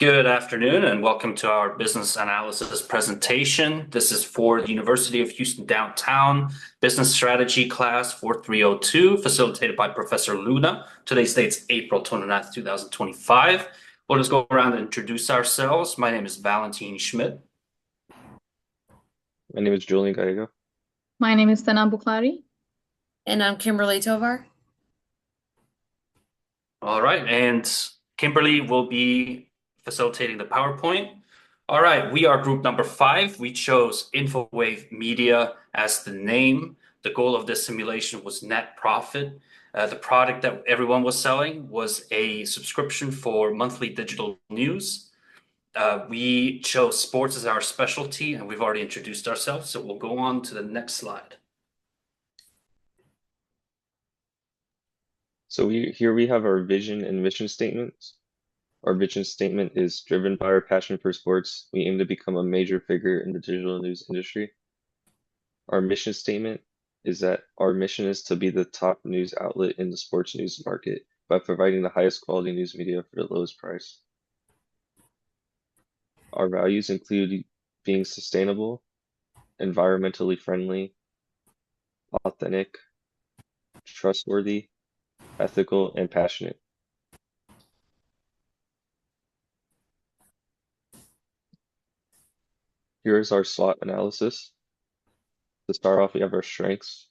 Good afternoon and welcome to our business analysis presentation. This is for the University of Houston Downtown Business Strategy Class 4302, facilitated by Professor Luna. Today's date's April 29th, 2025. We'll just go around and introduce ourselves. My name is Valentin Schmid. My name is Julian Gallego. My name is Bukhari. And I'm Kimberly Tovar. All right, and Kimberly will be facilitating the PowerPoint. All right, we are group number 5. We chose InfoWave Media as the name. The goal of this simulation was net profit. The product that everyone was selling was a subscription for monthly digital news. We chose sports as our specialty, and we've already introduced ourselves, so we'll go on to the next slide. So here we have our vision and mission statements. Our vision statement is driven by our passion for sports. We aim to become a major figure in the digital news industry. Our mission statement is that our mission is to be the top news outlet in the sports news market by providing the highest quality news media for the lowest price. Our values include being sustainable, environmentally friendly, authentic, trustworthy, ethical, and passionate. Here is our SWOT analysis. To start off, we have our strengths.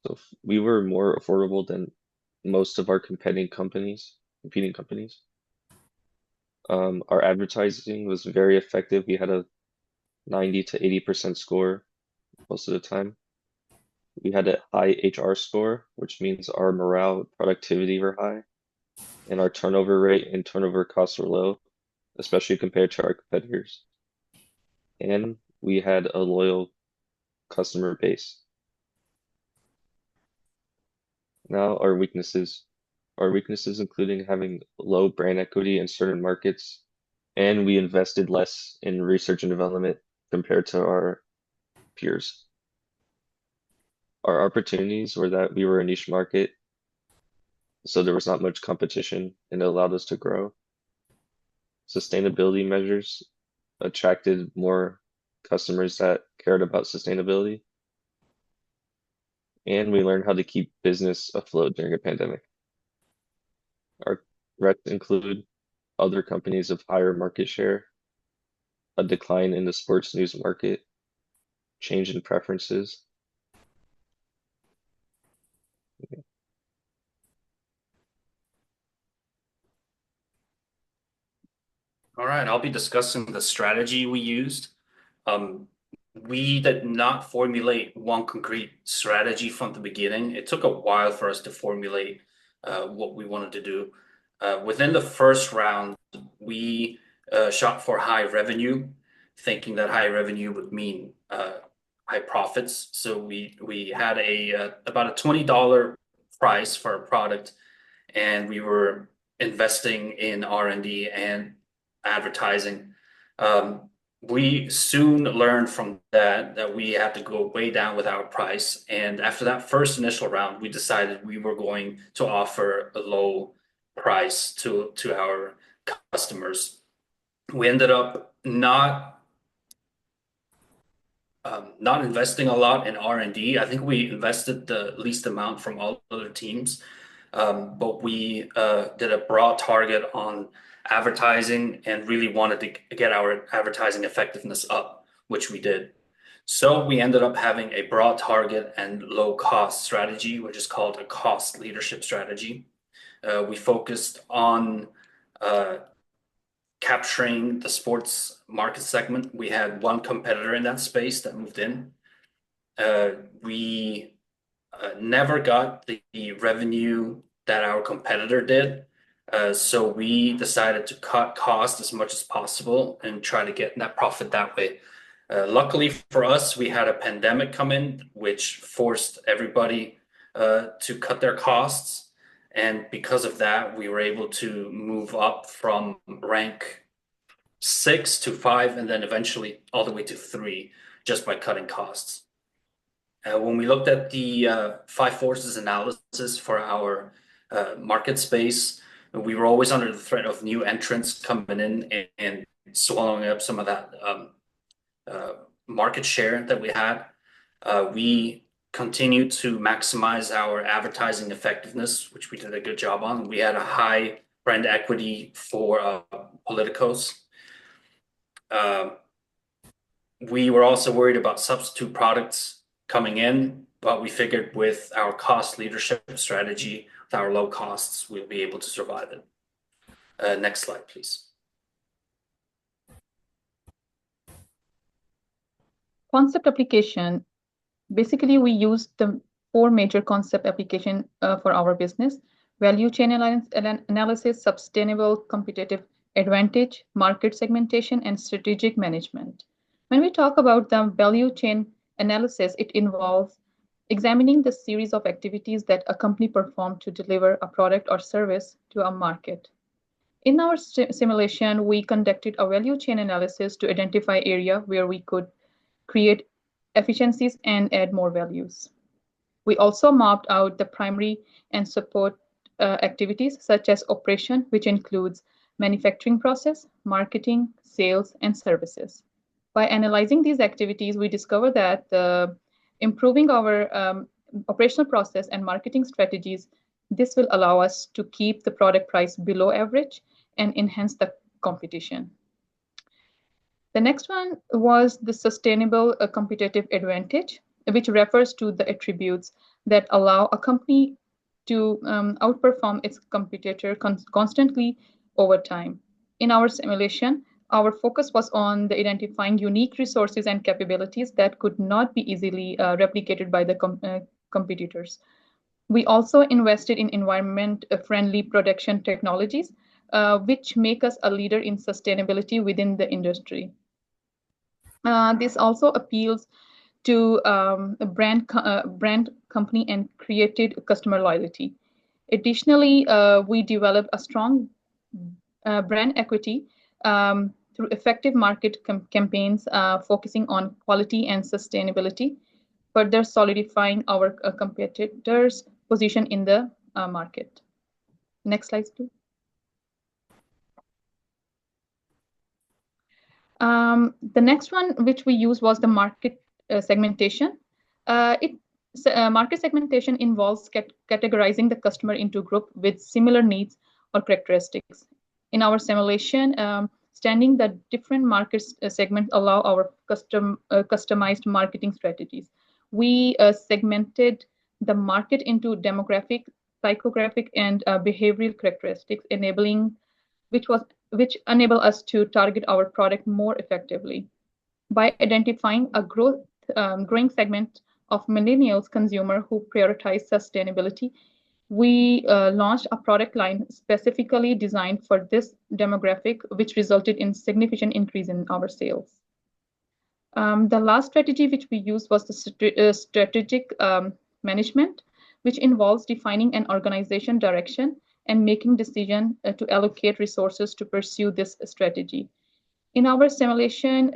So we were more affordable than most of our competing companies. Our advertising was very effective. We had a 90 to 80% score most of the time. We had a high HR score, which means our morale and productivity were high, and our turnover rate and turnover costs were low, especially compared to our competitors. And we had a loyal customer base. Now our weaknesses. Our weaknesses including having low brand equity in certain markets, and we invested less in research and development compared to our peers. Our opportunities were that we were a niche market, so there was not much competition, and it allowed us to grow. Sustainability measures attracted more customers that cared about sustainability. And we learned how to keep business afloat during a pandemic. Our threats include other companies of higher market share, a decline in the sports news market, change in preferences. Okay. All right, I'll be discussing the strategy we used. We did not formulate one concrete strategy from the beginning. It took a while for us to formulate what we wanted to do. Within the first round, we shot for high revenue, thinking that high revenue would mean high profits. So we had about a $20 price for our product, and we were investing in R&D and advertising. We soon learned from that we had to go way down with our price. And after that first initial round, we decided we were going to offer a low price to our customers. We ended up not investing a lot in R&D. I think we invested the least amount from all other teams, but we did a broad target on advertising and really wanted to get our advertising effectiveness up, which we did. So we ended up having a broad target and low cost strategy, which is called a cost leadership strategy. We focused on capturing the sports market segment. We had one competitor in that space that moved in. We never got the revenue that our competitor did. So we decided to cut costs as much as possible and try to get net profit that way. Luckily for us, we had a pandemic come in, which forced everybody to cut their costs. And because of that, we were able to move up from rank 6 to 5, and then eventually all the way to 3, just by cutting costs. When we looked at the 5 forces analysis for our market space, We were always under the threat of new entrants coming in and swallowing up some of that market share that we had. We continued to maximize our advertising effectiveness, which we did a good job on. We had a high brand equity for politicos. We were also worried about substitute products coming in, but we figured with our cost leadership strategy, with our low costs, we'll be able to survive it. Next slide, please. Concept application. Basically, we use the 4 major concept application for our business: value chain analysis, sustainable competitive advantage, market segmentation, and strategic management. When we talk about the value chain analysis, it involves examining the series of activities that a company performs to deliver a product or service to a market. In our simulation, we conducted a value chain analysis to identify area where we could create efficiencies and add more values. We also mapped out the primary and support activities such as operation, which includes manufacturing process, marketing, sales, and services. By analyzing these activities, we discovered that improving our operational process and marketing strategies, this will allow us to keep the product price below average and enhance the competition. The next one was the sustainable competitive advantage, which refers to the attributes that allow a company to outperform its competitor constantly over time. In our simulation, our focus was on the identifying unique resources and capabilities that could not be easily replicated by the competitors. We also invested in environment-friendly production technologies, which make us a leader in sustainability within the industry. This also appeals to a brand company and created customer loyalty. Additionally, we developed a strong brand equity through effective market campaigns focusing on quality and sustainability, further solidifying our competitors' position in the market. Next slide, please. The next one which we used was the market segmentation. Market segmentation involves categorizing the customer into groups with similar needs or characteristics. In our simulation, standing the different market segments allow our customized marketing strategies. We segmented the market into demographic, psychographic, and behavioral characteristics, which enable us to target our product more effectively. By identifying a growing segment of millennials consumer who prioritize sustainability, we launched a product line specifically designed for this demographic, which resulted in significant increase in our sales. The last strategy which we used was the strategic management, which involves defining an organization direction and making decisions to allocate resources to pursue this strategy. In our simulation,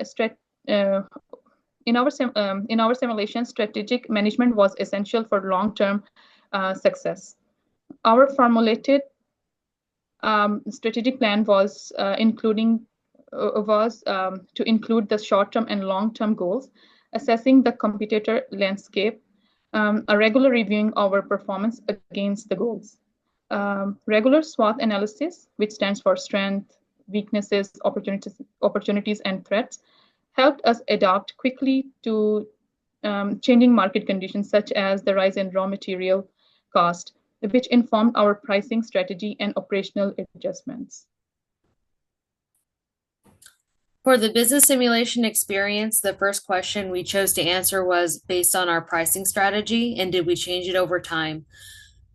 strategic management was essential for long-term success. Our formulated strategic plan was to include the short-term and long-term goals, assessing the competitor landscape, a regular reviewing our performance against the goals. Regular SWOT analysis, which stands for strength, weaknesses, opportunities, and threats, helped us adapt quickly to changing market conditions, such as the rise in raw material cost, which informed our pricing strategy and operational adjustments. For the business simulation experience, the first question we chose to answer was based on our pricing strategy, and did we change it over time?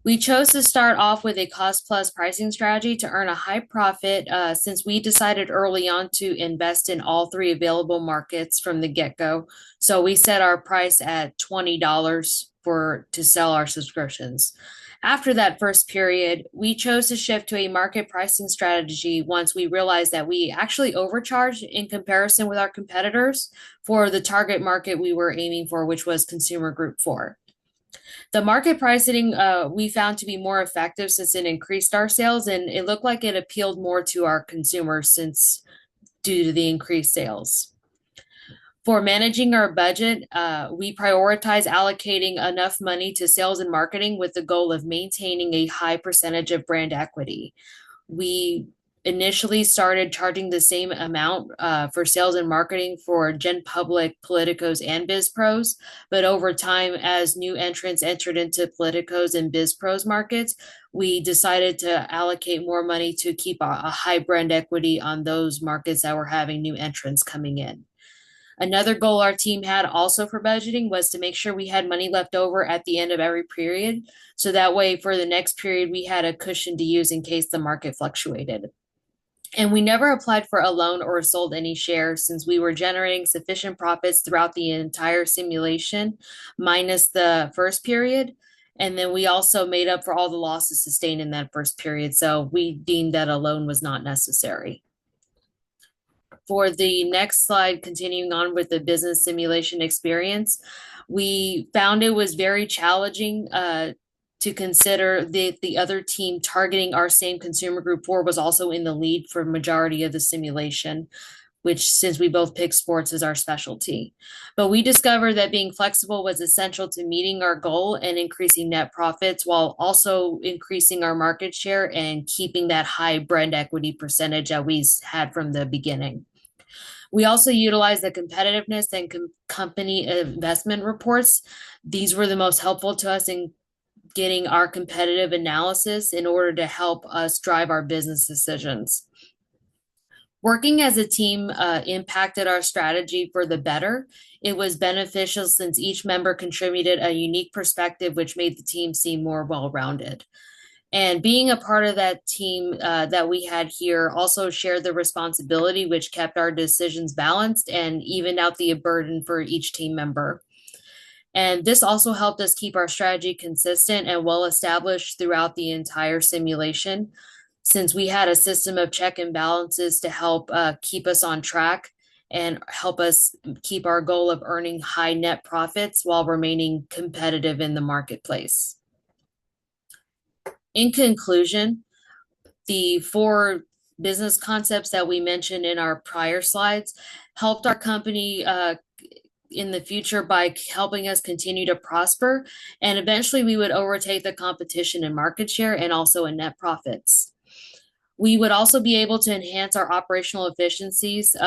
We chose to start off with a cost plus pricing strategy to earn a high profit since we decided early on to invest in all 3 available markets from the get-go. So we set our price at $20 to sell our subscriptions. After that first period, we chose to shift to a market pricing strategy once we realized that we actually overcharged in comparison with our competitors for the target market we were aiming for, which was consumer group 4. The market pricing we found to be more effective since it increased our sales, and it looked like it appealed more to our consumers since due to the increased sales. For managing our budget, we prioritize allocating enough money to sales and marketing with the goal of maintaining a high percentage of brand equity. We initially started charging the same amount for sales and marketing for Gen Public, Politicos, and Biz Pros. But over time, as new entrants entered into Politicos and Biz Pros markets, we decided to allocate more money to keep a high brand equity on those markets that were having new entrants coming in. Another goal our team had also for budgeting was to make sure we had money left over at the end of every period. So that way, for the next period, we had a cushion to use in case the market fluctuated. And we never applied for a loan or sold any shares since we were generating sufficient profits throughout the entire simulation, minus the first period. And then we also made up for all the losses sustained in that first period. So we deemed that a loan was not necessary. For the next slide, continuing on with the business simulation experience, we found it was very challenging to consider the other team targeting our same consumer group 4 was also in the lead for majority of the simulation, which since we both picked sports as our specialty. But we discovered that being flexible was essential to meeting our goal and increasing net profits while also increasing our market share and keeping that high brand equity percentage that we had from the beginning. We also utilized the competitiveness and company investment reports. These were the most helpful to us in getting our competitive analysis in order to help us drive our business decisions. Working as a team impacted our strategy for the better. It was beneficial since each member contributed a unique perspective, which made the team seem more well-rounded. And being a part of that team that we had here also shared the responsibility, which kept our decisions balanced and evened out the burden for each team member. And this also helped us keep our strategy consistent and well established throughout the entire simulation, since we had a system of check and balances to help keep us on track and help us keep our goal of earning high net profits while remaining competitive in the marketplace. In conclusion, the 4 business concepts that we mentioned in our prior slides helped our company in the future by helping us continue to prosper, and eventually we would overtake the competition in market share and also in net profits. We would also be able to enhance our operational efficiencies,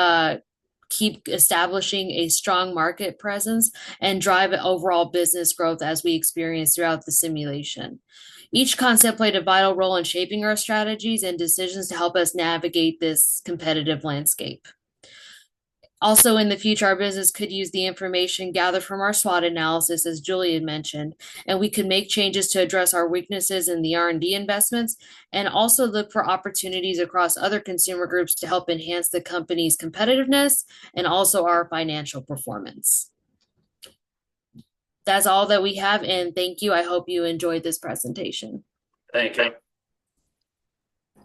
keep establishing a strong market presence, and drive overall business growth as we experience throughout the simulation. Each concept played a vital role in shaping our strategies and decisions to help us navigate this competitive landscape. Also, in the future, our business could use the information gathered from our SWOT analysis, as Julian mentioned, and we could make changes to address our weaknesses in the R&D investments and also look for opportunities across other consumer groups to help enhance the company's competitiveness and also our financial performance. That's all that we have, and thank you. I hope you enjoyed this presentation. Thank you.